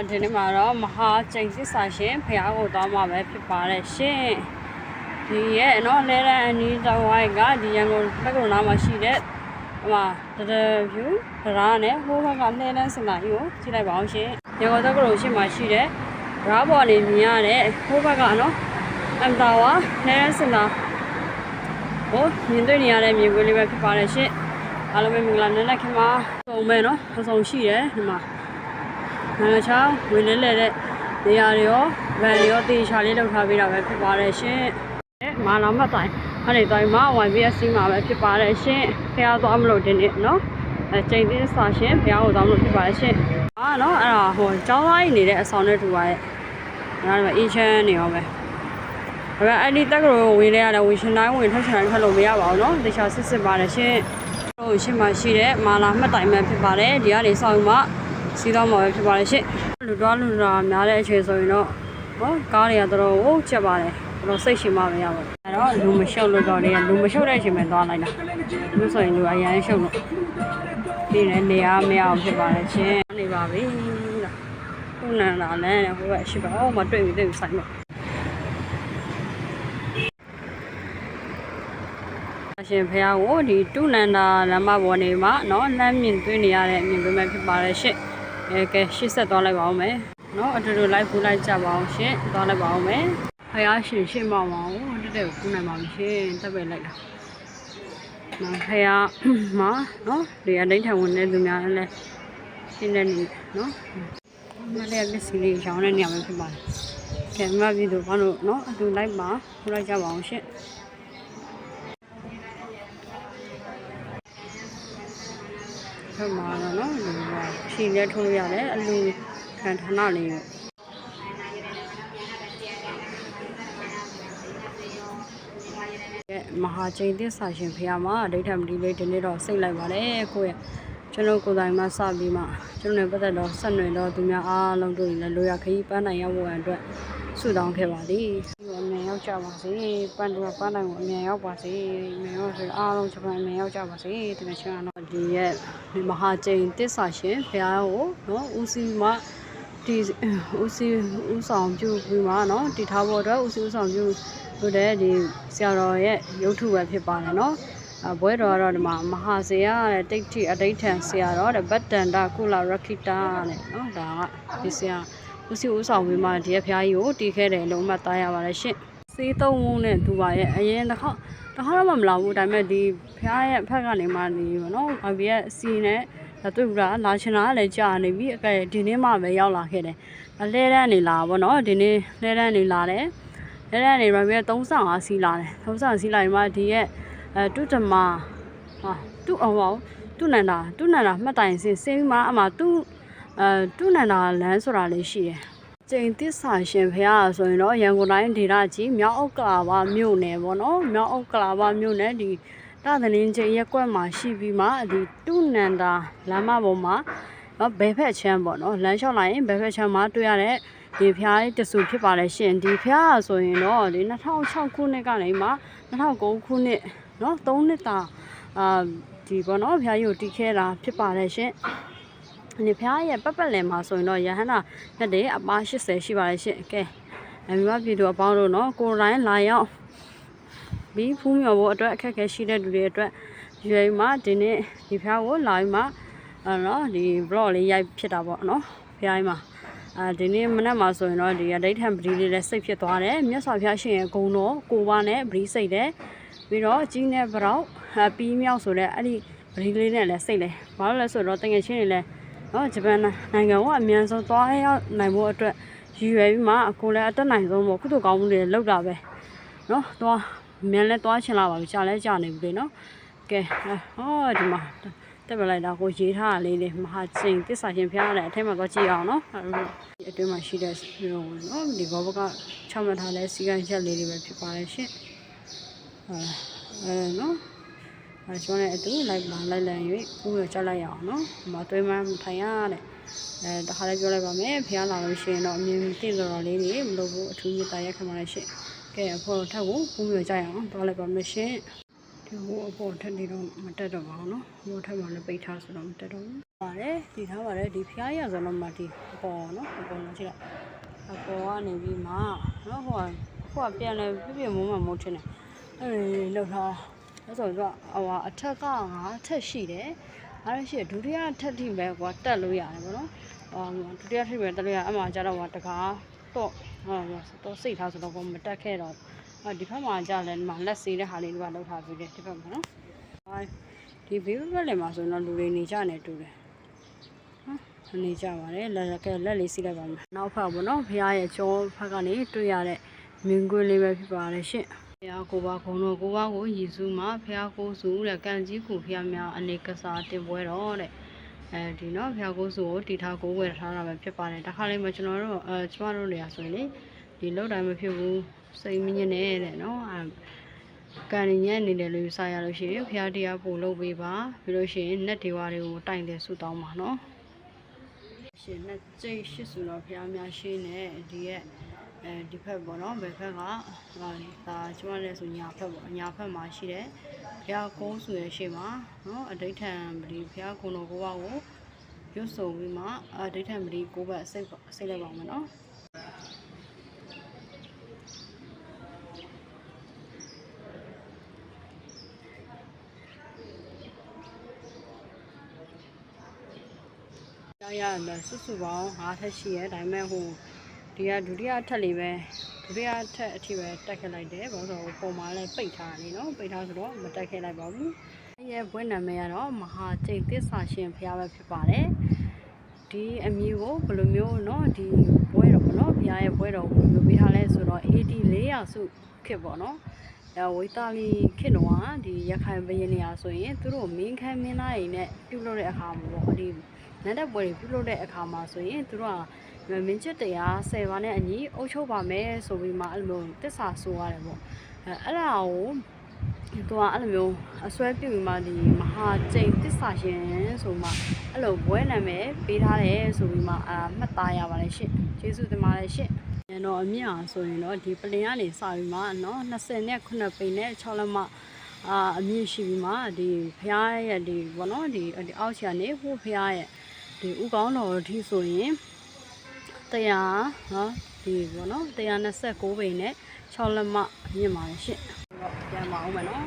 ဒီနေ့မှာတော့မဟာကျိန်စစ်စာရှင်ဖះကိုသွားမှာပဲဖြစ်ပါတယ်ရှင်ဒီရဲ့နော်လဲတဲ့အနီးတောင်ဝိုင်းကဒီရန်ကုန်ဘက်ကနားမှာရှိတဲ့ဟိုမှာတရဖြူဒရာနဲ့ဟိုဘက်ကလဲတဲ့စင်တာကြီးကိုကြည့်လိုက်ပါအောင်ရှင်ရန်ကုန်ဘက်ကလို့ရှိမှရှိတဲ့ဒရာပေါ်နေမြင်ရတဲ့ဟိုဘက်ကနော်အမ်တာဝါလဲတဲ့စင်တာဟိုမြင်တွေ့နေရတဲ့မြင်ကွင်းလေးပဲဖြစ်ပါတယ်ရှင်အားလုံးပဲမင်္ဂလာနံနက်ခင်းပါပုံမဲ့နော်အဆောင်ရှိတယ်ဒီမှာနိုင်ငံခြားဝင်လဲတဲ့နေရာတွေရောဗန်တွေရောတေချာလေးလောက်ထားပေးတာပဲဖြစ်ပါတယ်ရှင်မာလာမတိုင်အဲ့ဒီတိုင်းမှာ YBS မှာပဲဖြစ်ပါတယ်ရှင်ဖះသွားမလို့ဒီနေ့နော်ကျိန်သေးစာရှင်ဖះကိုသွားမလို့ဖြစ်ပါတယ်ရှင်နော်အဲ့ဒါဟိုကျောင်းသားကြီးနေတဲ့အဆောင်နဲ့တူပါရဲ့ဒါကအေးချမ်းနေရောပဲဒါပေမဲ့အဲ့ဒီတက်ကရိုဝင်လဲရတယ်ဝင်ရှင်တိုင်းဝင်ထွက်ရှင်တိုင်းထွက်လို့မရပါဘူးနော်တေချာစစ်ပါတယ်ရှင်ဟိုရှင်းမှာရှိတဲ့မာလာမှတ်တိုင်မှဖြစ်ပါတယ်ဒီကနေဆောင်းမှစီးတော့မှာပဲဖြစ်ပါတယ်ရှင့်လူတော်လူတော်များတဲ့အချိန်ဆိုရင်တော့ဟောကားတွေကတော်တော်ဟုတ်ချက်ပါတယ်တော်တော်စိတ်ရှင်မှမရပါဘူးအဲ့တော့လူမရှုပ်လို့တော့လေလူမရှုပ်တဲ့အချိန်မှာသွားလိုက်တာလူဆိုရင်လူအရင်ရှုပ်လို့ဒီနေ့နေရာမရအောင်ဖြစ်ပါတယ်ရှင့်နေပါပြီလားခုနကလည်းဟိုဘက်ရှိပါအော်မတွေ့ပြီဆိုင်တော့ရှင်ဖះကိုဒီတုနန္ဒာလမ်းမပေါ်နေမှာเนาะလမ်းမြင်တွေ့နေရတဲ့မြင်တွေ့မဲ့ဖြစ်ပါတယ်ရှင့်ကဲရှေ့ဆက်သွားလိုက်ပါအောင်မယ်เนาะအတူတူလိုက်ဖူးလိုက်ကြပါအောင်ရှင့်သွားလိုက်ပါအောင်မယ်ဖះရှင်ရှင်းပါအောင်တက်တက်ကူးနိုင်ပါပြီရှင်တက်ပဲလိုက်တာနော်ဖះမှာเนาะဒီအတိုင်းထံဝင်နေသူများလည်းရှင်းနေနေเนาะမလေးလက်စီလေးရောင်းနေနေရမှာဖြစ်ပါတယ်ကဲမမပြည်သူဘာလို့เนาะအတူလိုက်ပါဖူးလိုက်ကြပါအောင်ရှင့်ဖက်မှာတော့နော်ဒီကဖြီးလဲထိုးလို့ရတယ်အလူခံဌာနလေးကိုမဟာကျိန်သစ္စာရှင်ဖះမှာအဋ္ဌမတိလေးဒီနေ့တော့စိတ်လိုက်ပါတယ်ကိုယ့်ရဲ့ကျွန်တော်ကိုယ်တိုင်မှစပြီးမှကျွန်တော်နဲ့ပတ်သက်တော့ဆက်နွယ်တော့သူများအားလုံးတို့လည်းလိုရခရီးပန်းနိုင်ရောက်ဖို့အတွက်ဆုတောင်းခဲ့ပါသည်အမြန်ရောက်ကြပါစေပန်းတော့ပန်းနိုင်ကိုအမြန်ရောက်ပါစေအမြန်ရောက်ဆိုအားလုံးဂျပန်အမြန်ရောက်ကြပါစေဒီနေ့ကျွန်တော်ဒီရဲ့မဟာကျိန်သစ္စာရှင်ဖះကိုနော်ဦးစီးမှဒီဦးစီးဦးဆောင်ပြုပြီးမှနော်တည်ထားဖို့အတွက်ဦးစီးဦးဆောင်ပြုလို့တဲ့ဒီဆရာတော်ရဲ့ရုပ်ထုပဲဖြစ်ပါတယ်နော်ဘွဲတော်ကတော့ဒီမှာမဟာဇေယတဲ့တိတ်ထိအဋိဋ္ဌံဆရာတော်တဲ့ဗတ္တန္တကုလရခိတာတဲ့နော်ဒါကဒီဆရာဦးစီးဦးဆောင်ပြီးမှဒီရဲ့ဖះကြီးကိုတည်ခဲ့တယ်လို့မှတ်သားရပါတယ်ရှင့်စေးသုံးဝုန်းနဲ့သူပါရဲ့အရင်တစ်ခါတော့မလာဘူးဒါပေမဲ့ဒီဖះရဲ့ဖက်ကနေမှဒီနော်ဘာပြည့်အစီနဲ့တွေ့ဘူးလားလာချင်တာလည်းကြာနေပြီအကဲဒီနေ့မှပဲရောက်လာခဲ့တယ်အလဲတန်းနေလာဗောနော်ဒီနေ့လဲတန်းနေလာတယ်လဲတန်းနေဘာပြည့်35စီးလာတယ်35စီးလာရင်မှဒီရဲ့တုတ္တမဟာတုအောင်တုနန္ဒာမှတ်တိုင်စင်းပြီးမှအမှတုနန္ဒာလမ်းဆိုတာလေးရှိတယ်ကျိန်သစ္စာရှင်ဖះဆိုရင်တော့ရန်ကုန်တိုင်းဒေသကြီးမြောက်ဥက္ကလာပမြို့နယ်ပေါ့နော်မြောက်ဥက္ကလာပမြို့နယ်ဒီတသလင်းကျိန်ရက်ကွက်မှာရှိပြီးမှဒီတုနန္ဒာလမ်းမပေါ်မှာနော်ဘယ်ဖက်ချမ်းပေါ့နော်လမ်းလျှောက်လိုက်ရင်ဘယ်ဖက်ချမ်းမှာတွေ့ရတဲ့ဒီဖះတဆူဖြစ်ပါလေရှင်ဒီဖះဆိုရင်တော့ဒီ2006ခုနှစ်ကနေမှ2009ခုနှစ်နော်3နှစ်တာဒီပေါ့နော်ဖះကြီးကိုတီးခဲတာဖြစ်ပါလေရှင်ဒီဖះရဲ့ပတ်လည်မှာဆိုရင်တော့ရဟန္တာမြတ်တဲ့အပါ80ရှိပါလေရှင်ကဲအမိမပြည်သူအပေါင်းတို့နော်ကိုယ်တိုင်လာရောက်ပြီးဖူးမြော်ဖို့အတွက်အခက်အခဲရှိတဲ့လူတွေအတွက်ရွေးမှဒီနေ့ဒီဖះကိုလာပြီးမှနော်ဒီ vlog လေးရိုက်ဖြစ်တာပေါ့နော်ဖះကြီးမှာဒီနေ့မနက်မှာဆိုရင်တော့ဒီအဋ္ဌံပတိလေးလည်းစိတ်ဖြစ်သွားတယ်မြတ်စွာဘုရားရှင်ရဲ့ဂုဏ်တော်ကိုပါနဲ့ပတိစိတ်တယ်ပြီးတော့ကြီးနဲ့ဗရောက်ပီးမြောက်ဆိုတဲ့အဲ့ဒီပတိလေးနဲ့လည်းစိတ်တယ်ဘာလို့လဲဆိုတော့တကယ်ချင်းတွေလည်းနော်ဂျပန်နိုင်ငံကအမြန်ဆုံးသွားရောက်နိုင်ဖို့အတွက်ရည်ရွယ်ပြီးမှအကိုလည်းအတက်နိုင်ဆုံးပေါ့ကုသိုလ်ကောင်းမှုတွေလုပ်တာပဲနော်သွားမြန်လဲသွားချင်လာပါပြီကြာလဲကြာနေပြီလေနော်ကဲဟောဒီမှာတက်ပြလိုက်တာကိုရေးထားတာလေးမဟာကျိန်သစ္စာရှင်ဖះရတယ်အထက်မှာသွားကြည့်အောင်နော်ဒီအတွင်းမှာရှိတဲ့နော်ဒီဘောဘကချမှတ်ထားတဲ့စီကံချက်လေးတွေပဲဖြစ်ပါတယ်ရှင့်နော်ကျွန်တော်လည်းအတူလိုက်၍ကိုယ်ကိုကြောက်လိုက်ရအောင်နော်ဒီမှာတွေးမှမထိုင်ရတဲ့တခါလေးပြောလိုက်ပါမယ်ဖះလာလို့ရှိရင်တော့အမြင်သိတော်လေးတွေမလို့ဘူးအထူးမြတ်တရားခံပါလေရှင့်ကဲအဖို့ထက်ကိုကိုယ်ကိုကြောက်ရအောင်သွားလိုက်ပါမယ်ရှင့်ဒီဟိုအဖို့ထက်နေတော့မတက်တော့ပါဘူးနော်ဟိုထက်မှလည်းပိတ်ထားဆိုတော့မတက်တော့ဘူး ပါတယ်ဒီထားပါတယ်ဒီဖျားရဆိုတော့မှဒီအပေါ်နော်အပေါ်နော်ကြည့်လိုက်အပေါ်ကနေပြီးမှနော်ဟိုကပြန်လဲပြပြမုံးမုံးထင်းတယ်အဲ့လောက်ထားအဲ့ဆိုတော့အထက်က9ထက်ရှိတယ်အဲ့ဒါရှိဒုတိယထက်ထိပဲကွာတက်လို့ရတယ်ဗောနော်ဒုတိယထက်ပဲတက်လို့ရအမှကျတော့တကားတော့တော့စိတ်ထားဆိုတော့မတက်ခဲ့တော့ဒီဘက်မှာကြာလဲဒီမှာလက်စေးတဲ့ဟာလေးတွေကလောက်ထားပြီးတယ်ဒီဘက်မှာနော်ဒီဘေးဘက်လည်းမှာဆိုတော့လူတွေနေကြနေတူတယ်နေကြပါတယ်လက်လေးစီးလိုက်ပါမယ်နောက်ဖက်ပေါ့နော်ဖះရဲ့ကျောဖက်ကနေတွေ့ရတဲ့မြင်ကွင်းလေးပဲဖြစ်ပါတယ်ရှင့်ဖះကိုပါခုံတော်ကိုပါကိုရည်စုမှာဖះကိုစုတဲ့ကံကြီးကိုဖះများအနေကစားတင်ပွဲတော့တဲ့ဒီနော်ဖះကိုစုကိုတီထားကိုဝယ်ထားတာပဲဖြစ်ပါတယ်တခါလေးမှကျွန်တော်တို့ကျမတို့နေရာဆိုရင်လေဒီလောက်တိုင်းမဖြစ်ဘူးစိတ်မညစ်နေတဲ့နော်ကန်ညက်နေတယ်လို့စားရလို့ရှိရင်ဖះတရားပို့လုပ်ပေးပါပြီးလို့ရှိရင်နက်ဒေဝါတွေကိုတိုင်တယ်ဆုတောင်းပါနော်ရှင်နဲ့ကျိတ်ရှိစုတော်ဖះများရှင်းနေဒီရဲ့ဒီဖက်ပေါ့နော်ဘယ်ဖက်ကဒါကျမလည်းဆိုညာဖက်ပေါ့ညာဖက်မှာရှိတဲ့ဖះကုန်းစုရဲ့ရှေ့မှာနော်အဋိဋ္ဌံပတိဖះကုံတော်ကိုပါကိုရွတ်ဆိုပြီးမှအဋိဋ္ဌံပတိကိုဘက်စိတ်လိုက်ပါမယ်နော်ရမယ်စုပေါင်း5ထက်ရှိရဲ့ဒါပေမဲ့ဒီကဒုတိယထက်လေးပဲဒုတိယထက်အထိပဲတက်ခဲ့လိုက်တယ်ဘာလို့ဆိုပုံမှန်လည်းပိတ်ထားတယ်နော်ပိတ်ထားဆိုတော့မတက်ခဲ့လိုက်ပါဘူးရဲ့ဘွဲ့နာမည်ကတော့မဟာကျိတ်သစ္စာရှင်ဘုရားပဲဖြစ်ပါတယ်ဒီအမည်ကိုဘယ်လိုမျိုးနော်ဒီဘွဲ့တော်ပေါ့နော်ဘုရားရဲ့ဘွဲ့တော်ကိုဘယ်လိုပေးထားလဲဆိုတော့ AD 400စုခစ်ပေါ့နော်ဝိတာလီခေတ်တော့ဒီရခိုင်ဘရင်နေရာဆိုရင်သူတို့မင်းခမ်းမင်းသားတွေနဲ့ပြုလုပ်တဲ့အခါမှာပေါ့ဒီနတ်တဲ့ပွဲတွေပြုလုပ်တဲ့အခါမှာဆိုရင်သူတို့ကမင်းချစ်တရား10ပါးနဲ့အညီအုပ်ချုပ်ပါမယ်ဆိုပြီးမှအဲ့လိုသစ္စာဆိုရတယ်ပေါ့အဲ့ဒါကိုသူကအဲ့လိုမျိုးအစွဲပြုပြီးမှဒီမဟာကျိတ်သစ္စာရှင်ဆိုမှအဲ့လိုဘွဲနာမည်ပေးထားတယ်ဆိုပြီးမှမှတ်သားရပါတယ်ရှင့်ကျေးဇူးတင်ပါတယ်ရှင့်တော့အမြင့်အောင်ဆိုရင်တော့ဒီပလင်ကနေစပြီးမှเนาะ29ပိန်နဲ့6လက်မအမြင့်ရှိပြီးမှဒီဖျားရဲ့ဒီဘောနော်ဒီအောက်ချာနေဟိုဖျားရဲ့ဒီဥကောင်းတော်အထိဆိုရင်100เนาะဒီဘောနော်129ပိန်နဲ့6လက်မမြင့်ပါတယ်ရှင့်ပြန်ပါအောင်မယ်เนาะ